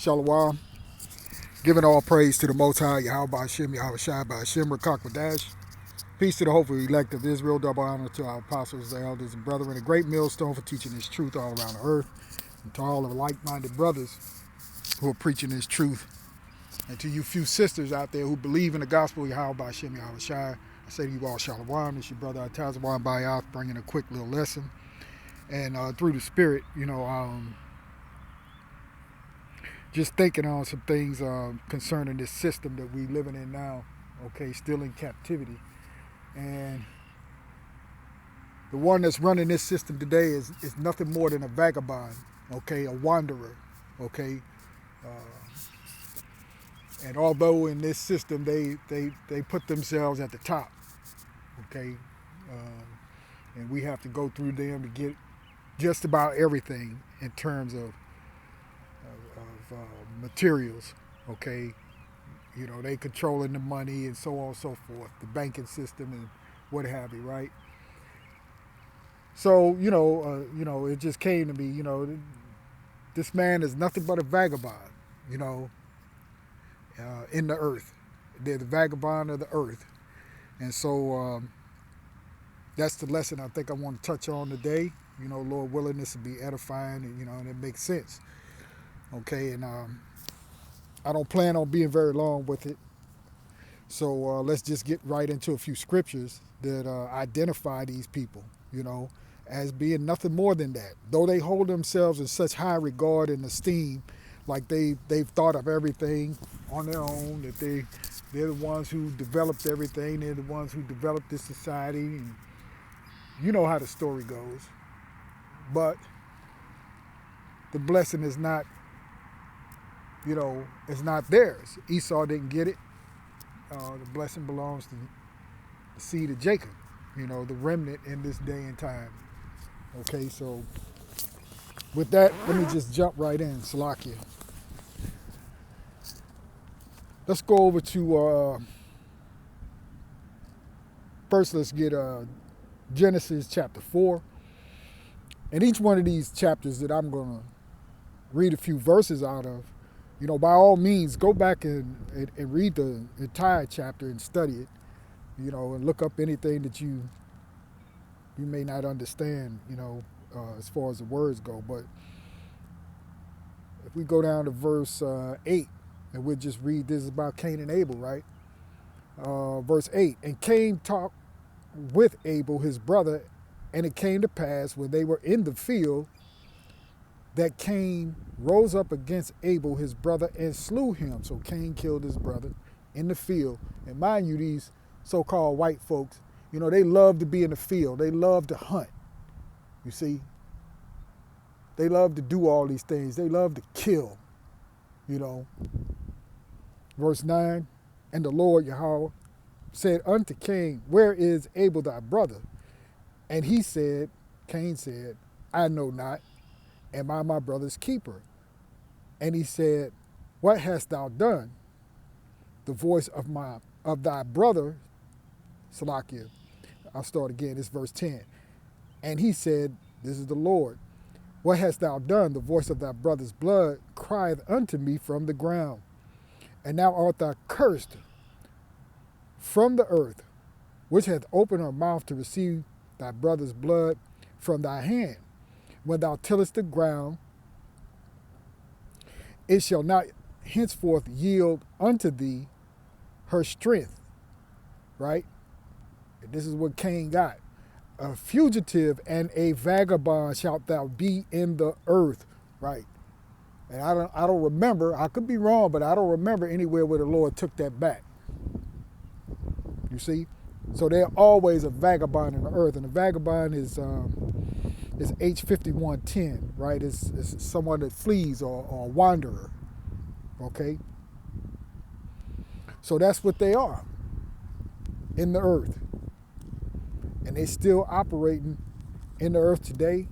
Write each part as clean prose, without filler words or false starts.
Shalom. Giving all praise to the Most High, Yahweh Hashem, Yahweh Shai, Hashem, Rakak Wadash. Peace to the hopeful elect of Israel. Double honor to our apostles, the elders, and brethren. A great millstone for teaching His truth all around the earth. And to all of the like-minded brothers who are preaching His truth. And to you few sisters out there who believe in the gospel, Yahweh Hashem, Yahweh Shai, I say to you all, Shalom. It's your brother Atazawan Bayath bringing a quick little lesson. And through the Spirit, just thinking on some things concerning this system that we living in now, okay, still in captivity. And the one that's running this system today is nothing more than a vagabond, okay, a wanderer, okay. And although in this system they put themselves at the top, okay, and we have to go through them to get just about everything in terms of materials, okay. They controlling the money and so on and so forth, the banking system and what have you, right? So, it just came to me, this man is nothing but a vagabond, in the earth. They're the vagabond of the earth. And so that's the lesson I think I want to touch on today. Lord willing, this will be edifying and it makes sense. Okay, and I don't plan on being very long with it. So let's just get right into a few scriptures that identify these people, as being nothing more than that. Though they hold themselves in such high regard and esteem, like they've thought of everything on their own, that they're the ones who developed everything, they're the ones who developed this society, and you know how the story goes. But the blessing is not, it's not theirs. Esau didn't get it. The blessing belongs to the seed of Jacob, the remnant in this day and time. Okay, so with that, let me just jump right in, Salakia. Let's go over to, first let's get Genesis chapter 4. And each one of these chapters that I'm going to read a few verses out of, by all means, go back and read the entire chapter and study it, and look up anything that you may not understand, as far as the words go. But if we go down to verse 8, and we'll just read, this is about Cain and Abel, right? Verse 8, and Cain talked with Abel, his brother, and it came to pass when they were in the field that Cain rose up against Abel, his brother, and slew him. So Cain killed his brother in the field. And mind you, these so-called white folks, they love to be in the field. They love to hunt, you see. They love to do all these things. They love to kill, Verse 9, and the Lord Yahweh said unto Cain, where is Abel thy brother? And he said, Cain said, I know not. Am I my brother's keeper? And he said, what hast thou done? The voice of thy brother, Salakia. I'll start again, it's verse 10. And he said, this is the Lord. What hast thou done? The voice of thy brother's blood crieth unto me from the ground. And now art thou cursed from the earth, which hath opened her mouth to receive thy brother's blood from thy hand. When thou tillest the ground, it shall not henceforth yield unto thee her strength. Right? And this is what Cain got. A fugitive and a vagabond shalt thou be in the earth. Right? And I don't remember, I could be wrong, but I don't remember anywhere where the Lord took that back. You see? So they're always a vagabond in the earth. And a vagabond is H5110, right? It's someone that flees or a wanderer, okay? So that's what they are in the earth. And they're still operating in the earth today.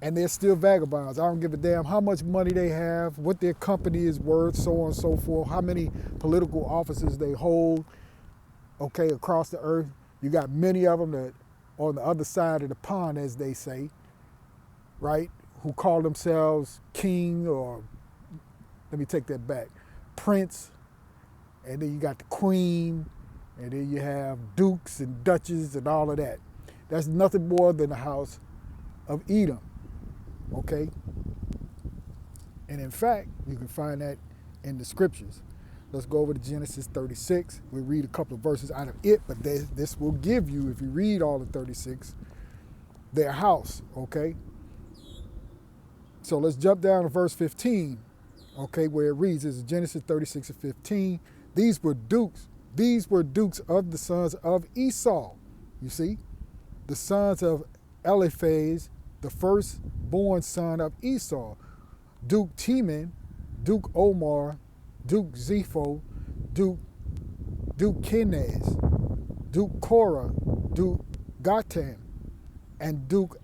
And they're still vagabonds. I don't give a damn how much money they have, what their company is worth, so on and so forth, how many political offices they hold, okay, across the earth. You got many of them that on the other side of the pond, as they say, right, who call themselves king or let me take that back. Prince, and then you got the queen, and then you have dukes and duchesses and all of that. That's nothing more than the house of Edom, okay? And in fact, you can find that in the scriptures. Let's go over to Genesis 36. We'll read a couple of verses out of it, but this will give you, if you read all of 36, their house, okay? So let's jump down to verse 15, okay, where it reads, this is Genesis 36 and 15. These were dukes of the sons of Esau, you see? The sons of Eliphaz, the firstborn son of Esau, Duke Teman, Duke Omar, Duke Zepho, Duke Kenaz, Duke Korah, Duke Gatam, and Duke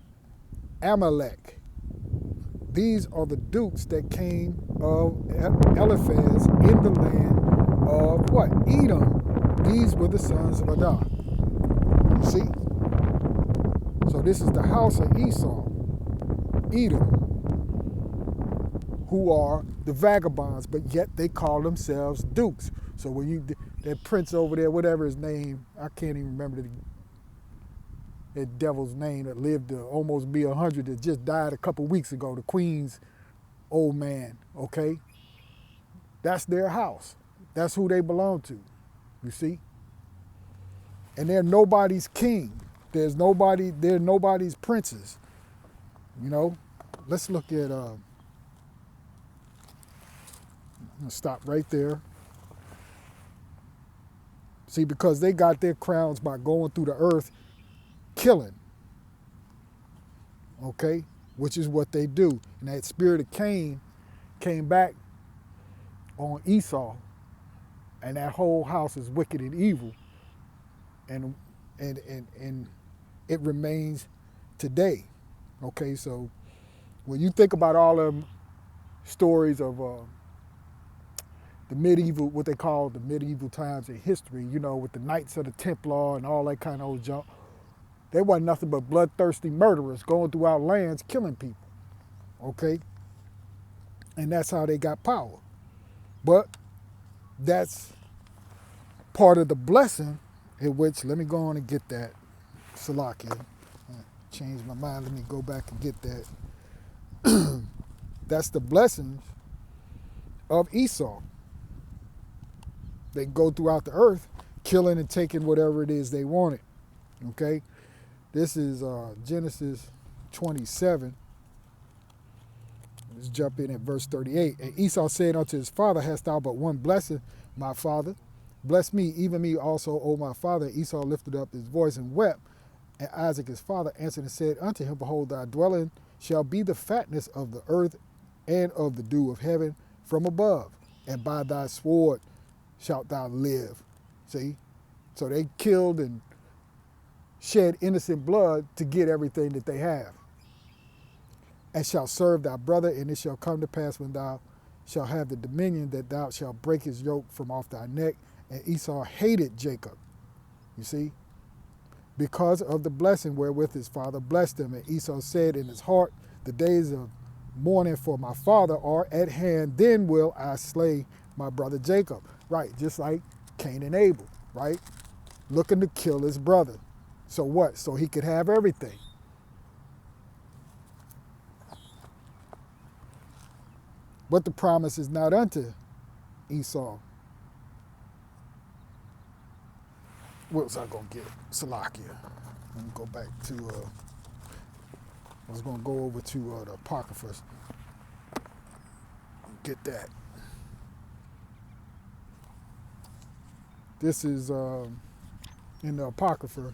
Amalek. These are the dukes that came of Eliphaz in the land of what? Edom. These were the sons of Adah. You see? So this is the house of Esau, Edom, who are the vagabonds, but yet they call themselves dukes. So when that prince over there, whatever his name, I can't even remember that devil's name that lived to almost be 100, that just died a couple weeks ago, the queen's old man, okay? That's their house. That's who they belong to, you see? And they're nobody's king. They're nobody's princes, you know? Let's look at, I'm gonna stop right there. See, because they got their crowns by going through the earth, killing, okay? Which is what they do. And that spirit of Cain came back on Esau, and that whole house is wicked and evil. And it remains today, okay? So when you think about all them stories of the medieval, what they call the medieval times in history, you know, with the Knights of the Templar and all that kind of old junk, they wasn't nothing but bloodthirsty murderers going throughout lands killing people, okay? And that's how they got power. But that's part of the blessing in which, let me go on and get that, Salakia. Changed my mind, let me go back and get that. That's the blessings of Esau. They go throughout the earth, killing and taking whatever it is they wanted, okay? This is Genesis 27. Let's jump in at verse 38. And Esau said unto his father, hast thou but one blessing, my father? Bless me, even me also, O my father. Esau lifted up his voice and wept. And Isaac his father answered and said unto him, behold, thy dwelling shall be the fatness of the earth and of the dew of heaven from above. And by thy sword shalt thou live. See? So they killed and shed innocent blood to get everything that they have. And shalt serve thy brother, and it shall come to pass when thou shalt have the dominion that thou shalt break his yoke from off thy neck. And Esau hated Jacob, you see, because of the blessing wherewith his father blessed him. And Esau said in his heart, the days of mourning for my father are at hand, then will I slay my brother Jacob. Right, just like Cain and Abel, right? Looking to kill his brother. So what? So he could have everything. But the promise is not unto Esau. What was I going to get? Salakia. Let me go back to, I was going to go over to the Apocrypha. Get that. This is in the Apocrypha.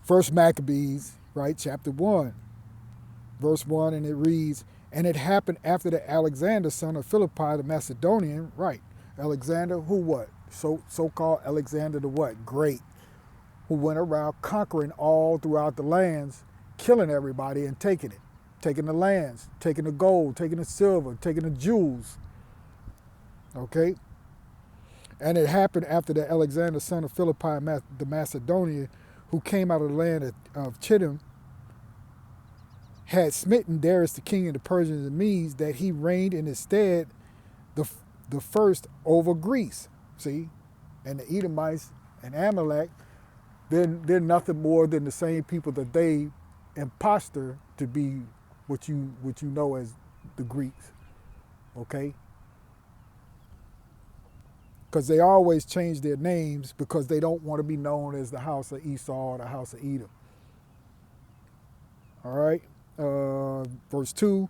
First Maccabees, right, chapter 1, verse 1, and it reads, and it happened after that Alexander, son of Philippi, the Macedonian, right, Alexander, who what? So-called Alexander the what? Great, who went around conquering all throughout the lands, killing everybody and taking it. Taking the lands, taking the gold, taking the silver, taking the jewels. Okay? And it happened after that Alexander, son of Philippi, the Macedonian, who came out of the land of Chittim, had smitten Darius the king of the Persians and Medes, that he reigned in his stead the, the first over Greece. See? And the Edomites and Amalek, they're nothing more than the same people that they impostor to be what you know as the Greeks. Okay? Because they always change their names because they don't want to be known as the house of Esau or the house of Edom. All right? Verse 2,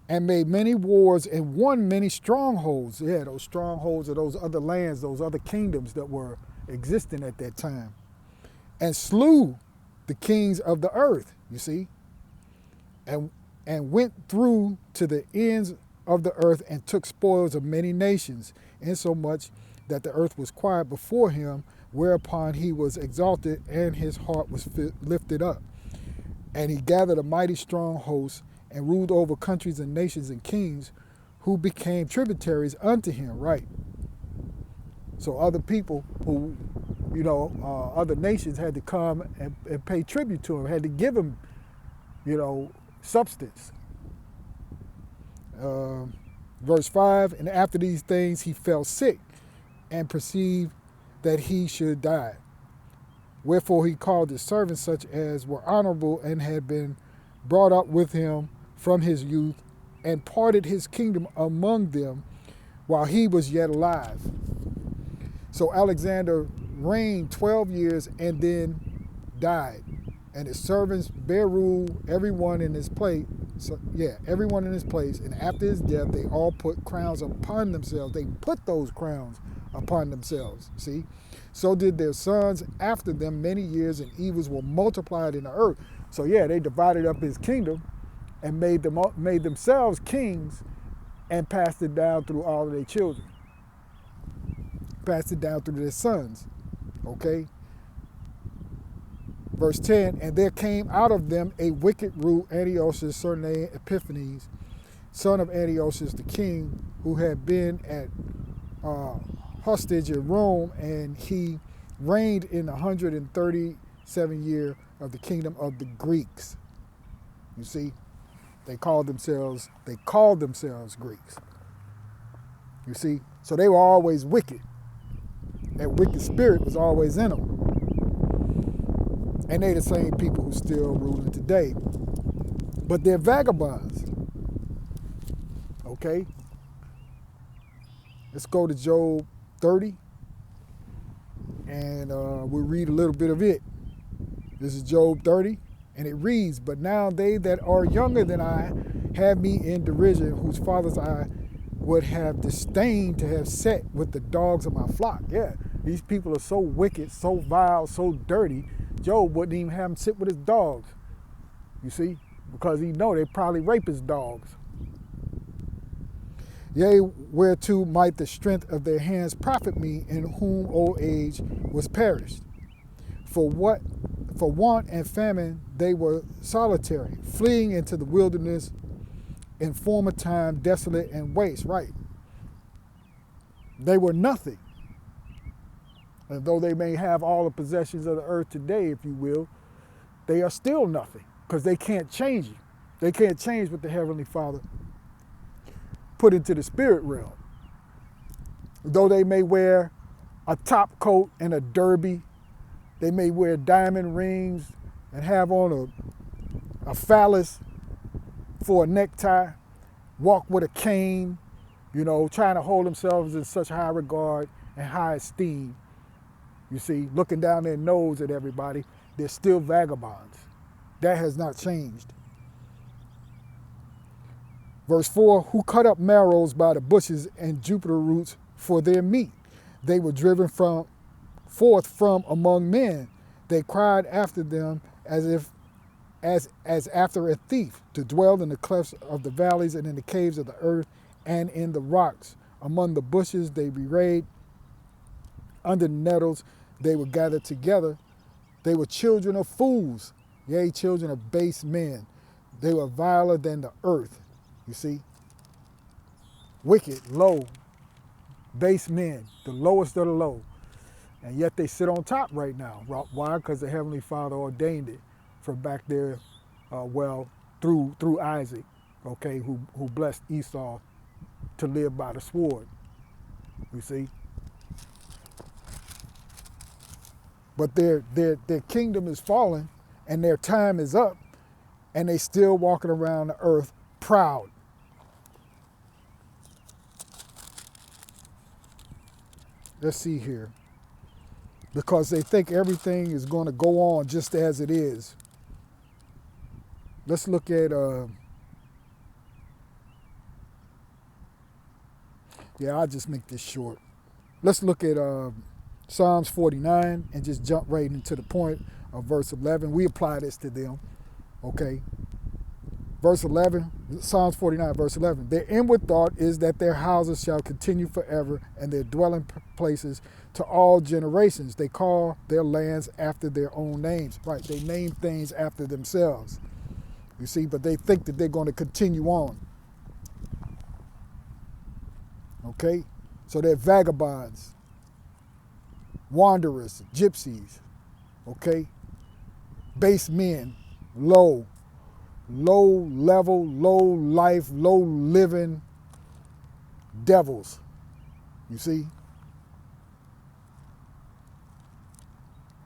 and made many wars and won many strongholds. Yeah, those strongholds of those other lands, those other kingdoms that were existing at that time. And slew the kings of the earth, you see, and went through to the ends of the earth and took spoils of many nations, insomuch that the earth was quiet before him, whereupon he was exalted and his heart was lifted up. And he gathered a mighty strong host and ruled over countries and nations and kings who became tributaries unto him, right? So other people who, other nations had to come and pay tribute to him, had to give him, substance. Verse 5, and after these things he fell sick and perceived that he should die. Wherefore he called his servants, such as were honorable and had been brought up with him from his youth, and parted his kingdom among them while he was yet alive. So Alexander reigned 12 years and then died. And his servants bare rule, everyone in his place. Everyone in his place. And after his death, they all put crowns upon themselves. They put those crowns upon themselves. See? So did their sons after them many years, and evils were multiplied in the earth. So they divided up his kingdom and made themselves kings and passed it down through all of their children. Passed it down through their sons. Okay? Verse 10, and there came out of them a wicked root, Antiochus, surnamed Epiphanes, son of Antiochus the king, who had been at hostage in Rome, and he reigned in 137 year of the kingdom of the Greeks. You see, they called themselves Greeks. You see, so they were always wicked. That wicked spirit was always in them. And they the same people who still ruling today. But they're vagabonds. Okay? Let's go to Job 30. And we'll read a little bit of it. This is Job 30. And it reads, but now they that are younger than I have me in derision, whose fathers I would have disdained to have set with the dogs of my flock. Yeah, these people are so wicked, so vile, so dirty, Job wouldn't even have them sit with his dogs. You see? Because he know they probably rape his dogs. Yea, whereto might the strength of their hands profit me, in whom old age was perished? For want and famine they were solitary, fleeing into the wilderness in former time, desolate and waste. Right. They were nothing. And though they may have all the possessions of the earth today, if you will, they are still nothing, because they can't change it. They can't change what the Heavenly Father put into the spirit realm. Though they may wear a top coat and a derby, they may wear diamond rings and have on a phallus for a necktie, walk with a cane, trying to hold themselves in such high regard and high esteem. You see, looking down their nose at everybody, they're still vagabonds. That has not changed. Verse 4, who cut up marrows by the bushes and Jupiter roots for their meat. They were driven forth from among men. They cried after them as after a thief, to dwell in the clefts of the valleys and in the caves of the earth and in the rocks. Among the bushes they bewrayed, under the nettles they were gathered together. They were children of fools, yea, children of base men. They were viler than the earth. You see? Wicked, low, base men, the lowest of the low. And yet they sit on top right now. Why? Because the Heavenly Father ordained it from back there well, through Isaac, okay, who blessed Esau to live by the sword. You see, but their kingdom is fallen, and their time is up, and they still walking around the earth proud. Let's see here, because they think everything is going to go on just as it is. Let's look at I'll just make this short. Let's look at Psalms 49 and just jump right into the point of verse 11. We apply this to them, okay? Verse 11, Psalms 49, verse 11. Their inward thought is that their houses shall continue forever, and their dwelling places to all generations. They call their lands after their own names. Right, they name things after themselves. You see, but they think that they're going to continue on. Okay? So they're vagabonds, wanderers, gypsies, okay? Base men, low level, low life, low living devils. You see?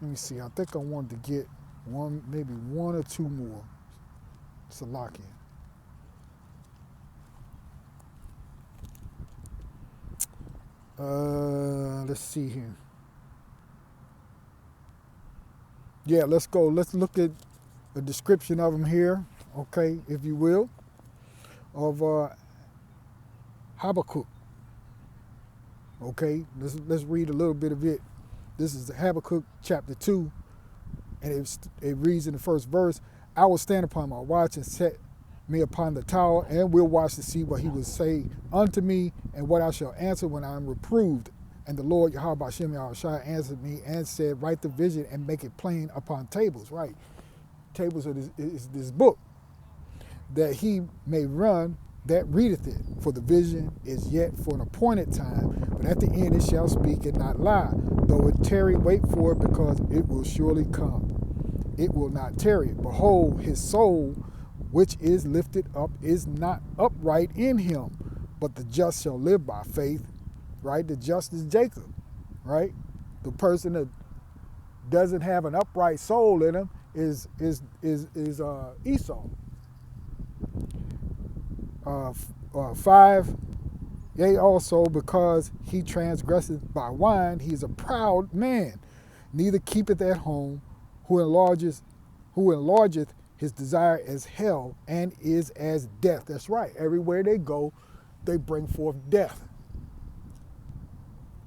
Let me see. I think I wanted to get maybe one or two more. Salakia. Let's see here. Yeah, let's go. Let's look at a description of them here, okay, if you will, of Habakkuk. Okay, let's read a little bit of it. This is Habakkuk chapter 2, and it reads in the first verse, I will stand upon my watch and set me upon the tower, and will watch to see what he will say unto me, and what I shall answer when I am reproved. And the Lord Yahweh B'Shem Yahushua answered me and said, write the vision and make it plain upon tables. Right, tables is this book, that he may run that readeth it. For the vision is yet for an appointed time, but at the end it shall speak and not lie. Though it tarry, wait for it, because it will surely come. It will not tarry. Behold, his soul, which is lifted up, is not upright in him, but the just shall live by faith. Right? The just is Jacob. Right? The person that doesn't have an upright soul in him is Esau. 5, yea, also because he transgresseth by wine, he is a proud man, neither keepeth at home, who enlargeth his desire as hell, and is as death. That's right. Everywhere they go, they bring forth death.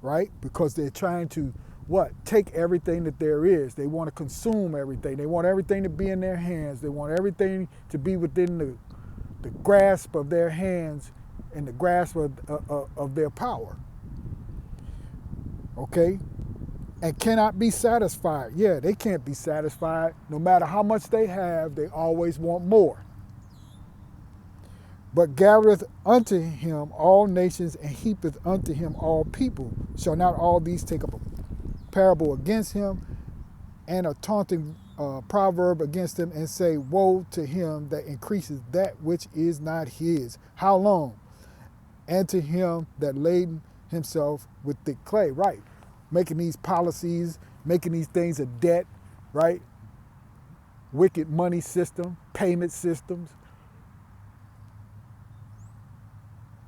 Right? Because they're trying to, take everything that there is. They want to consume everything. They want everything to be in their hands. They want everything to be within the grasp of their hands and the grasp of their power. Okay? And cannot be satisfied. Yeah, they can't be satisfied. No matter how much they have, they always want more. But gathereth unto him all nations, and heapeth unto him all people. Shall not all these take up a parable against him, and a taunting proverb against him, and say, woe to him that increases that which is not his. How long? And to him that laden himself with thick clay. Right. Making these policies, making these things a debt, right? Wicked money system, payment systems.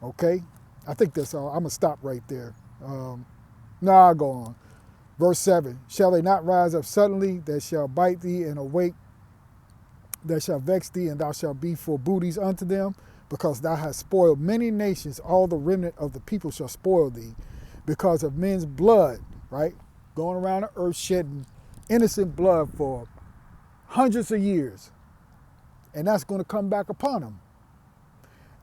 Okay? I think that's all. I'm going to stop right there. I'll go on. Verse 7, shall they not rise up suddenly, that shall bite thee, and awake, that shall vex thee, and thou shalt be for booties unto them? Because thou hast spoiled many nations, all the remnant of the people shall spoil thee, because of men's blood, right? Going around the earth shedding innocent blood for hundreds of years. And that's going to come back upon them.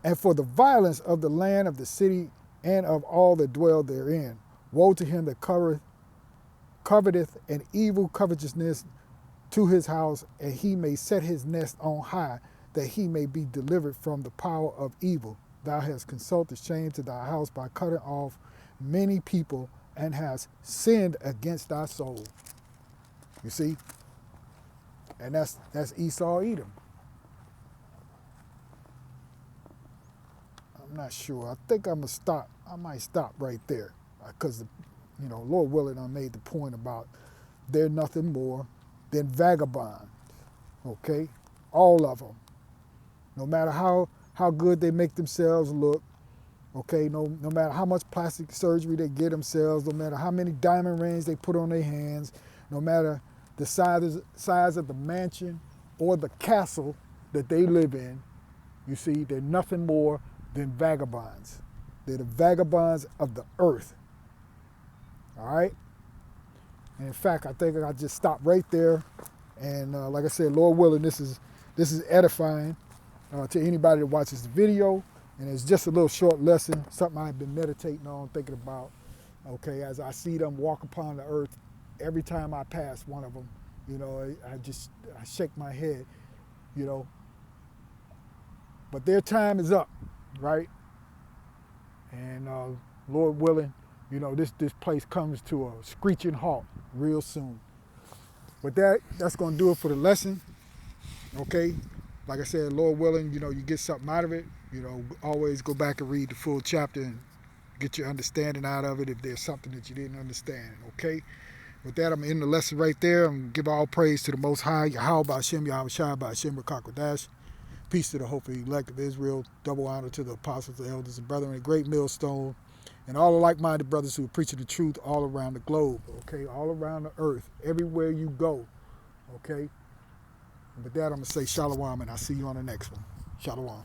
And for the violence of the land of the city and of all that dwell therein. Woe to him that coveteth an evil covetousness to his house, and he may set his nest on high, that he may be delivered from the power of evil. Thou hast consulted shame to thy house by cutting off many people, and hast sinned against thy soul. You see? And that's Esau Edom. I'm not sure. I think I'm going to stop. I might stop right there because, Lord willing, I made the point about they're nothing more than vagabonds, okay? All of them. No matter how good they make themselves look, okay? No matter how much plastic surgery they get themselves, no matter how many diamond rings they put on their hands, no matter the size of the mansion or the castle that they live in, you see, they're nothing more than vagabonds. They're the vagabonds of the earth. All right? And in fact, I think I'll just stop right there. And like I said, Lord willing, this is edifying to anybody that watches the video. And it's just a little short lesson, something I've been meditating on, thinking about, okay, as I see them walk upon the earth, every time I pass one of them, I shake my head, But their time is up, right? And Lord willing, this place comes to a screeching halt real soon. But that's going to do it for the lesson, okay? Like I said, Lord willing, you get something out of it. Always go back and read the full chapter and get your understanding out of it if there's something that you didn't understand, okay? With that, I'm in the lesson right there. I'm going to give all praise to the Most High, Yahweh Ba'Shem, Yahweh Shai Ba'Shem, Rakakwadash. Peace to the hopefully elect of Israel. Double honor to the apostles, the elders, and brethren, a great millstone, and all the like-minded brothers who are preaching the truth all around the globe, okay? All around the earth, everywhere you go, okay? And with that, I'm going to say shalom, and I'll see you on the next one. Shalom.